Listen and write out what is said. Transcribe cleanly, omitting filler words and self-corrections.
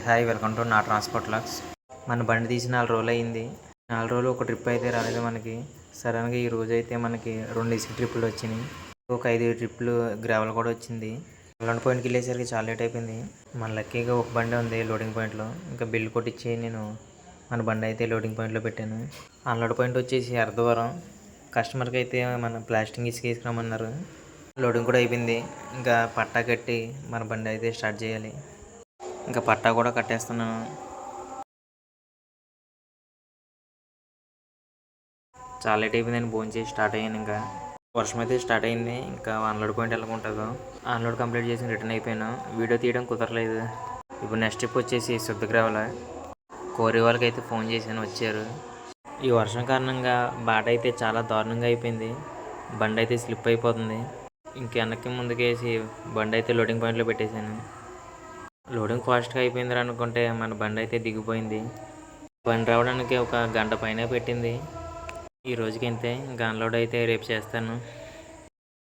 Hi welcome to నా transport lakhs. మన బండి తీసి 4 రోజులు అయింది. 4 రోజులు ఒక ట్రిప్ అయితే రాలేదు మనకి. సడన్గా ఈ రోజు అయితే మనకి 2 ఇసుక ట్రిప్పులు వచ్చినాయి. ఒక 5 ట్రిప్పులు గ్రావెల్ కూడా వచ్చింది. లోడింగ్ పాయింట్కి వెళ్ళేసరికి చాలా లేట్ అయిపోయింది. మన లక్కీగా ఒక బండి ఉంది లోడింగ్ పాయింట్లో. ఇంకా బిల్ కొట్టించి నేను మన బండి అయితే లోడింగ్ పాయింట్లో పెట్టాను. అన్లోడ్ పాయింట్ వచ్చేసి అర్ధవరం. కస్టమర్కి అయితే మన ప్లాస్టింగ్ ఇసుక తీసుకురామన్నారు. లోడింగ్ కూడా అయిపోయింది. ఇంకా పట్టా కట్టి మన బండి అయితే స్టార్ట్ చేయాలి. ఇంకా పట్టా కూడా కట్టేస్తున్నాను. చాలా లేట్ అయిపోయిందని భోజనం చేసి స్టార్ట్ అయ్యాను. ఇంకా వర్షం అయితే స్టార్ట్ అయింది. ఇంకా అన్లోడ్ పాయింట్ ఎలాగుంటుందో అన్లోడ్ కంప్లీట్ చేసి రిటర్న్ అయిపోయాను. వీడియో తీయడం కుదరలేదు. ఇప్పుడు నెక్స్ట్ ట్రిప్ వచ్చేసి శుద్ధగ్రావల కోరి వాళ్ళకి అయితే ఫోన్ చేశాను, వచ్చారు. ఈ వర్షం కారణంగా బాట అయితే చాలా దారుణంగా అయిపోయింది. బండి అయితే స్లిప్ అయిపోతుంది. వెనక్కి ముందుకేసి బండి అయితే లోడింగ్ పాయింట్లో పెట్టేశాను. లోడింగ్ ఫాస్ట్గా అయిపోయింది అనుకుంటే మన బండి అయితే దిగిపోయింది. బండి రావడానికి ఒక గంట పైన పెట్టింది. ఈ రోజుకి ఇంతే. ఇంకా అన్లోడ్ అయితే రేపు చేస్తాను.